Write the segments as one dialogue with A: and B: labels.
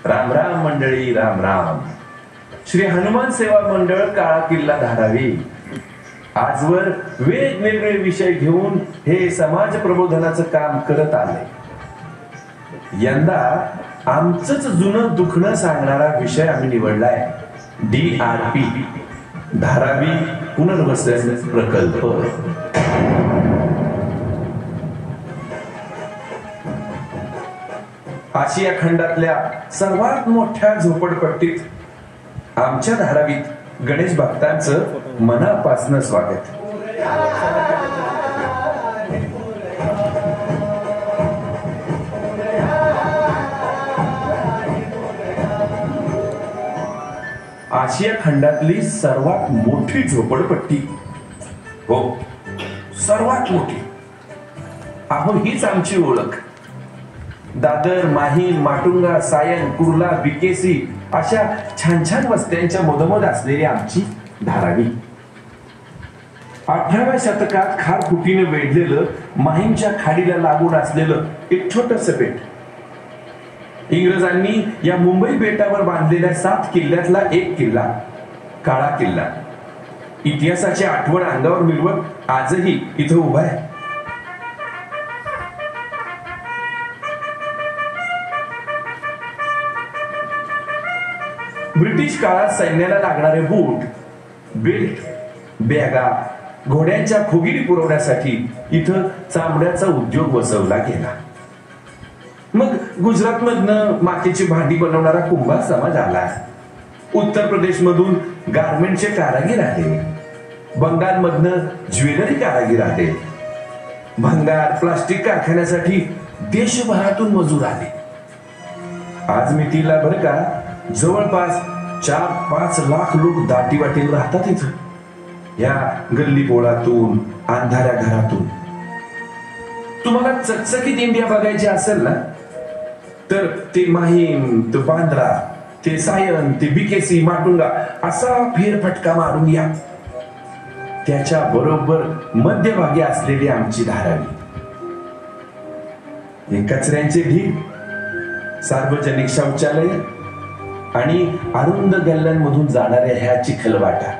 A: राम राम मंडळी, राम राम. श्री हनुमान सेवा मंडळ काळा किल्ला धारावी आजवर वेगवेगळे विषय घेऊन हे समाज प्रबोधनाचं काम करत आले. यंदा आमचंच जुनं दुखणं सांगणारा विषय आम्ही निवडलाय. DRP, धारावी पुनर्वसन प्रकल्प. आशिया खंडातल्या सर्वात मोठ्या झोपडपट्टीत आमच्या धारावीत गणेश भक्तांचं मनापासनं स्वागत. आशिया खंडातली सर्वात मोठी झोपडपट्टी, हो सर्वात मोठी. अहो हीच आमची ओळख. दादर, माहीम, माटुंगा, सायन, कुर्ला, BKC अशा छान छान वस्त्यांच्या मधोमध असलेली आमची धारावी. 18व्या शतकात खारफुटीने वेढलेलं माहीमच्या खाडीला लागून असलेलं एक छोटस बेट. इंग्रजांनी या मुंबई बेटावर बांधलेल्या 7 किल्ल्यातला एक किल्ला, काळा किल्ला, इतिहासाची आठवण अंगावर मिळवत आजही इथं उभा आहे. ब्रिटिश काळात सैन्याला लागणारे बूट, बेल्ट, बॅगा, घोड्यांच्या खोगिरी पुरवण्यासाठी इथं चामड्याचा उद्योग बसवला गेला. मग गुजरात मधनं मातीची भांडी बनवणारा कुंभार समाज आला. उत्तर प्रदेश मधून गारमेंटचे कारागीर आले. बंगाल मधनं ज्वेलरी कारागीर आले. भंगार, प्लास्टिक कारखान्यासाठी देशभरातून मजूर आले. आज मितीला बरं का जवळपास 4-5 लाख लोक दाटीवाटीवर राहतात इथं, या गल्ली बोळातून, अंधाऱ्या घरातून. तुम्हाला चकचकीत इंडिया बघायची असेल ना, तर ते माहीम, ते बांद्रा, ते सायन, ते BKC, माटुंगा असा फेरफटका मारून या. त्याच्या बरोबर मध्यभागी असलेली आमची धारावी. हे कचऱ्यांचे ढीग, सार्वजनिक शौचालय आणि अरुंद गल्ल्यांमधून जाणाऱ्या ह्या चिखलवाटा.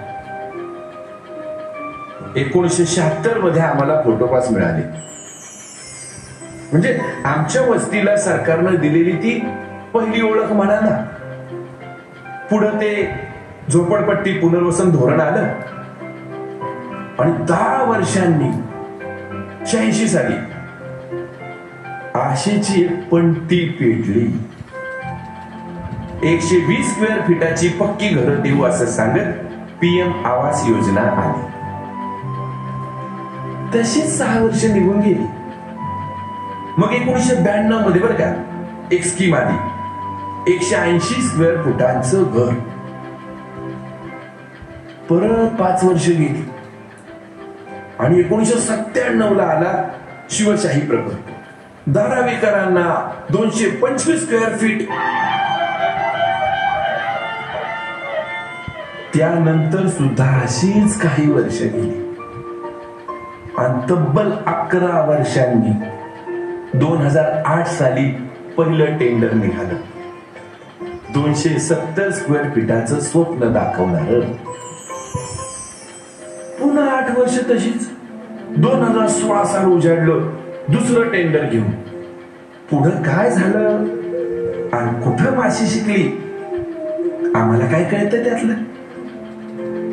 A: 1976 मध्ये आम्हाला फोटोपास मिळाले. म्हणजे आमच्या वस्तीला सरकारनं दिलेली ती पहिली ओळख म्हणा ना. पुढं ते झोपडपट्टी पुनर्वसन धोरण आलं आणि 10 वर्षांनी 86 साली आशेची एक पंटी पेटली. 120 स्क्वेअर फीटाची पक्की घरं देऊ असं सांगत PM आवास योजना आली. तशीच 6 वर्ष निघून गेली. मग 1992 मध्ये बरं का एक स्कीम आली. 180 स्क्वेअर फुटांचं घर. परत 5 वर्ष गेली आणि 1997 ला आला शिवशाही प्रकल्प. धारावीकरांना 225 स्क्वेअर फीट. त्यानंतर सुद्धा अशीच काही वर्ष गेली आणि तब्बल 11 वर्षांनी 2008 साली पहिलं टेंडर निघालं. 270 स्क्वेअर फीटाचं स्वप्न दाखवणार. पुन्हा 8 वर्ष तशीच. 2016 साल उजाडलं दुसरं टेंडर घेऊन. पुढं काय झालं आणि कुठं माशी शिकली आम्हाला काय कळतं त्यातलं.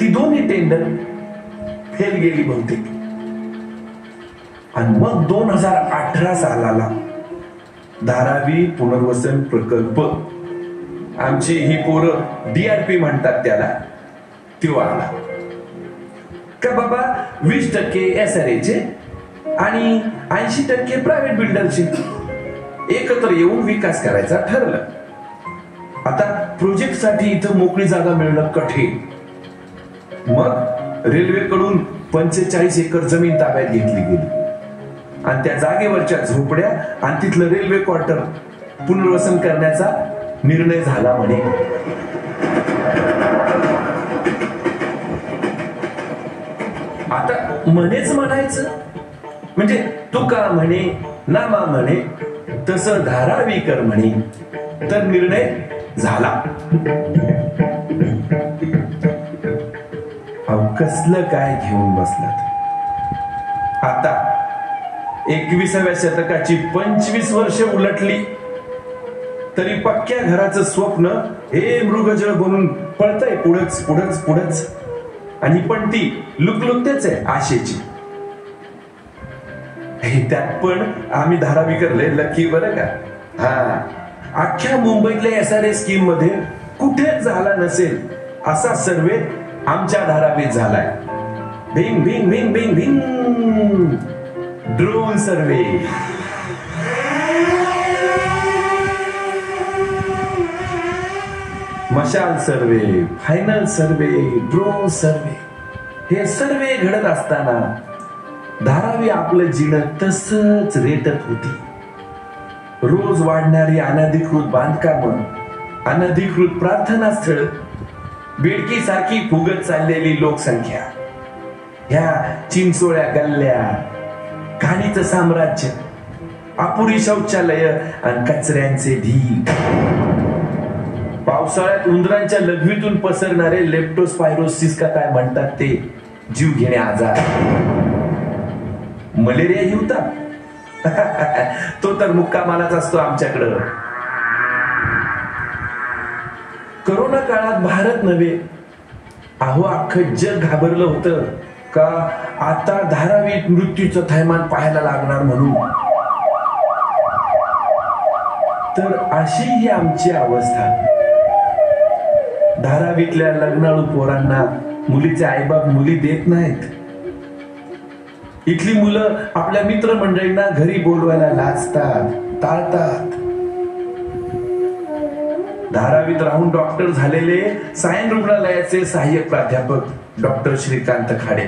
A: ती दोन्ही टेंडर फेल गेली बहुतेक. आणि मग 2018 सालाला धारावी पुनर्वसन प्रकल्प, आमची ही पोरं DRP म्हणतात त्याला, तो आला. का बाबा 20% SRA आणि 80% प्रायव्हेट बिल्डरचे एकत्र येऊन विकास करायचा ठरलं. आता प्रोजेक्ट साठी इथं मोकळी जागा मिळणं कठीण. मग रेल्वेकडून 45 एकर जमीन ताब्यात घेतली गेली आणि त्या जागेवरच्या झोपड्या आणि तिथलं रेल्वे क्वार्टर पुनर्वसन करण्याचा निर्णय झाला म्हणे. आता म्हणेच म्हणायचं म्हणजे तुका म्हणे, नामा म्हणे, तसं धारावीकर म्हणे. तर निर्णय झाला. कसलं काय घेऊन बसलात. आता 21व्या शतकाची 25 वर्ष उलटली तरी पक्क्या घराचं स्वप्न हे मृगजळ बनून पळतय पुढच पुढच पुढच. आणि पण ती लुकलुकतेच आहे आशेची. त्यात पण आम्ही धारावीकरले लकी बरं का. हा, अख्ख्या मुंबईतल्या SRA स्कीम मध्ये कुठेच झाला नसेल असा सर्वे आमच्या धारावीत झालाय. भिंग भिंग भिंग भिंग भिंग. Drone survey. मशाल सर्वे, फायनल सर्वे, ड्रोन सर्वे. हे सर्वे घडत असताना धारावी आपलं जीणं तसंच रेटत होती. रोज वाढणारी अनधिकृत बांधकामं, अनधिकृत प्रार्थनास्थळ, बेडकी सारखी फुगत चाललेली लोकसंख्या, ह्या चिंचोळ्या गल्ल्या, घाणीचं साम्राज्य, अपुरी शौचालय आणि कचऱ्यांचे ढीग, पावसाळ्यात उंदरांच्या लघवीतून पसरणारे लेप्टोस्पायरोसिस का काय म्हणतात ते जीव घेणे आजार, मलेरिया ही होता तो तर मुक्कामालाच असतो आमच्याकडं. करोना काळात भारत नव्हे अहो अख्खं जग घाबरलं होतं का आता धारावीत मृत्यूचं थैमान पाहायला लागणार म्हणून. तर अशी ही आमची अवस्था. धारावीतल्या लग्नाळू पोरांना मुलीचे आईबाप मुली देत नाहीत. इथली मुलं आपल्या मित्रमंडळींना घरी बोलवायला लाजतात, टाळतात. धारावीत राहून डॉक्टर झालेले सायन रुग्णालयाचे सहाय्यक प्राध्यापक doctor Shrikant Khade,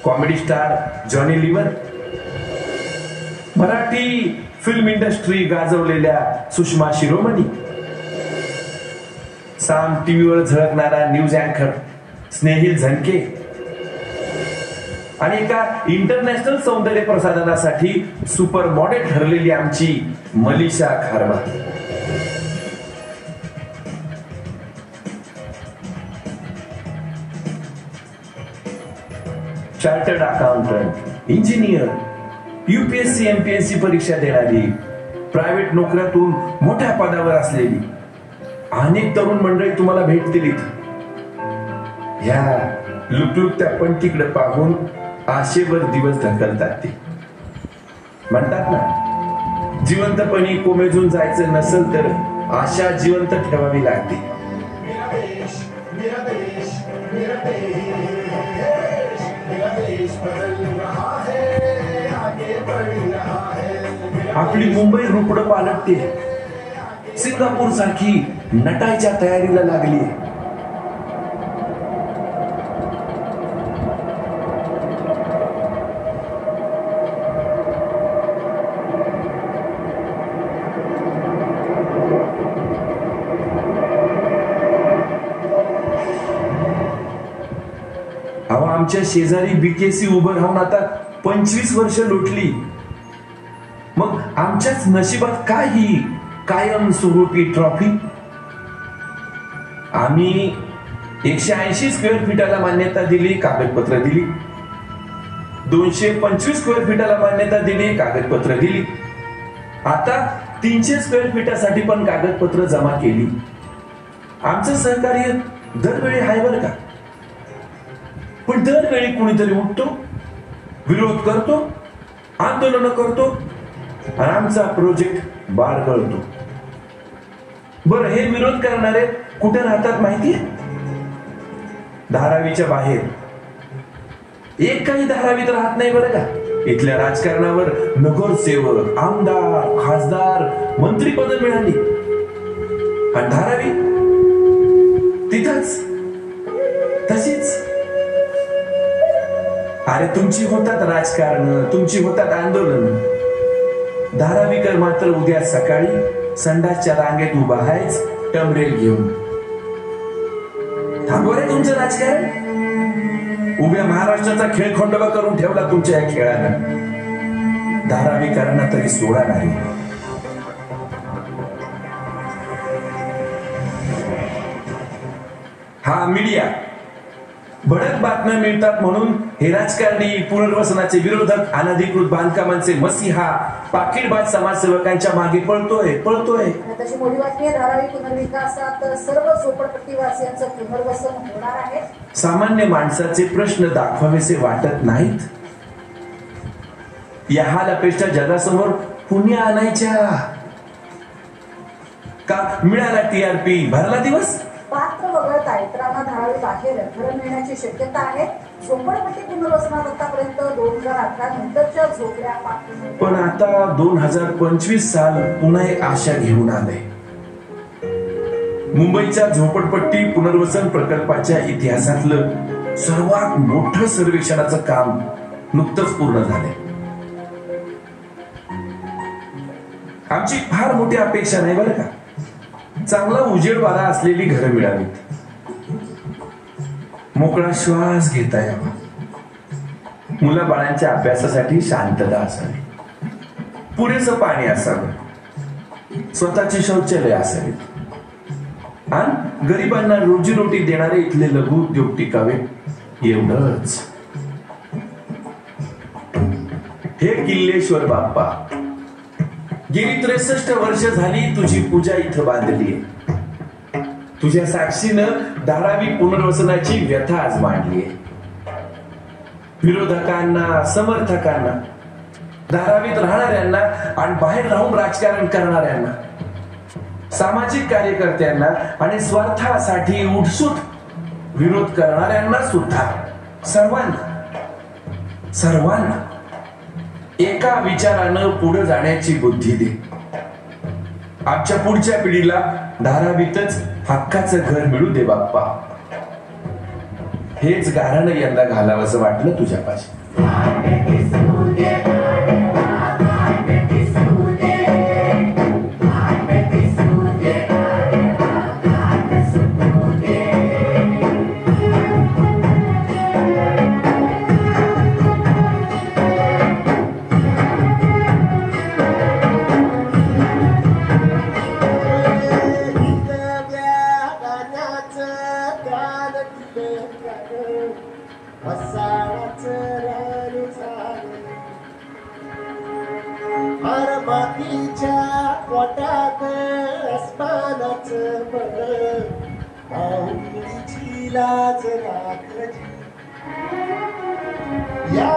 A: comedy star Johnny Lever, Marathi film industry गाजवलेल्या सुषमा शिरोमणी, साम टीव्हीवर झळकणारा न्यूज अँकर स्नेहिल झनके आणि एका इंटरनॅशनल सौंदर्य प्रसाधनासाठी सुपर मॉडेल ठरलेली आमची Malisha Kharwa. Chartered accountant, engineer, UPSC MPSC परीक्षा देणारी, प्रायव्हेट नोकऱ्यातून मोठ्या पदावर असलेली अनेक तरुण मंडळी तुम्हाला भेटतील इथं. ह्या लुकलुकत्या पण तिकडे पाहून आशेवर दिवस ढकलतात. ते म्हणतात ना, जिवंतपणी कोमेजून जायचं नसेल तर आशा जिवंत ठेवावी लागते. आपली मुंबई रुपडं पालटते, सिंगापूर सारखी नटायच्या तयारीला लागली. आमच्या शेजारी BKC उभं राहून आता 25 वर्ष लोटली. मग आमच्याच नशिबात काय ही कायम स्वरूपी ट्रॉफी. आम्ही 180 स्क्वेअर फीटाला मान्यता दिली, कागदपत्र दिली. 225 स्क्वेअर फीटाला मान्यता दिली, कागदपत्र दिली. आता 300 स्क्वेअर फीटासाठी पण कागदपत्र जमा केली. आमचं सहकार्य दरवेळी हाय बरं का. पण दरवेळी कुणीतरी उठतो, विरोध करतो, आंदोलन करतो आणि आमचा प्रोजेक्ट बारगळतो. बरं, हे विरोध करणारे कुठे राहतात माहितीये? धारावीच्या बाहेर. एक काही धारावीत राहत नाही बरं का. इथल्या राजकारणावर नगरसेवक, आमदार, खासदार, मंत्रीपद मिळाली आणि धारावी तिथंच तशीच. अरे तुमची होतात राजकारण, तुमची होतात आंदोलन. धारावीकर मात्र उद्या सकाळी संडासच्या रांगेत उभा आहेच टमरेल घेऊन. थांबव रे तुमचं राजकारण. उभ्या महाराष्ट्राचा खेळ खंडोबा करून ठेवला तुमच्या या खेळानं. धारावीकरांना तरी सोडा नाही. हा मीडिया भडक बातम्या मिळतात म्हणून हे राजकारणी, पुनर्वसनाचे विरोधक, अनधिकृत बांधकामांचे मसीहा, पाकिटबाज समाजसेवकांच्या मागे पळतोय.
B: तशी मोठी बातमी आहे, धारावी पुनर्विकासात सर्व झोपडपट्टीवासियांचं पुनर्वसन होणार आहे.
A: सामान्य माणसाचे प्रश्न दाखवावेसे वाटत नाहीत. या हाल अपेक्षा जगासमोर पुण्या आणायच्या का? मिळाला TRP, भरला दिवस.
B: पात्र वगळता इतरांना धारावी बाहेर घर मिळण्याची शक्यता आहे. झोपडपट्टी पुनर्वसनात आतापर्यंत 2018 नंतरच्या झोपड्या पात्र.
A: पण आता 2025 साल पुन्हा एक आशा घेऊन आले. मुंबईच्या झोपडपट्टी पुनर्वसन प्रकल्पाच्या इतिहासातलं सर्वात मोठं सर्वेक्षणाचं काम नुकतंच पूर्ण झाले. आमची फार मोठी अपेक्षा नाही बरं का. चांगला उजेडवारा असलेली घरं मिळावीत, मोकळा श्वास घेता यावा, मुलाबाळांच्या अभ्यासासाठी शांतता असावी, पुरेसं पाणी असावं, स्वतःची शौचालय असावीत आणि गरिबांना रोजीरोटी देणारे इथले लघु उद्योग टिकावे, एवढंच. हे किल्लेश्वर बाप्पा, गेली 63 वर्ष झाली तुझी पूजा इथं बांधली. तुझ्या साक्षीनं धारावी पुनर्वसनाची व्यथा आज मांडली. विरोधकांना, समर्थकांना, धारावीत राहणाऱ्यांना आणि बाहेर राहून राजकारण करणाऱ्यांना, सामाजिक कार्यकर्त्यांना आणि स्वार्थासाठी उठसूट विरोध करणाऱ्यांना सुद्धा, सर्वांना एका विचारानं पुढे जाण्याची बुद्धी दे. आमच्या पुढच्या पिढीला धारावीतच हक्काचं घर मिळू दे बाप्पा. हेच गाणं यंदा घालावंसं वाटलं तुझ्यापाशी.
C: या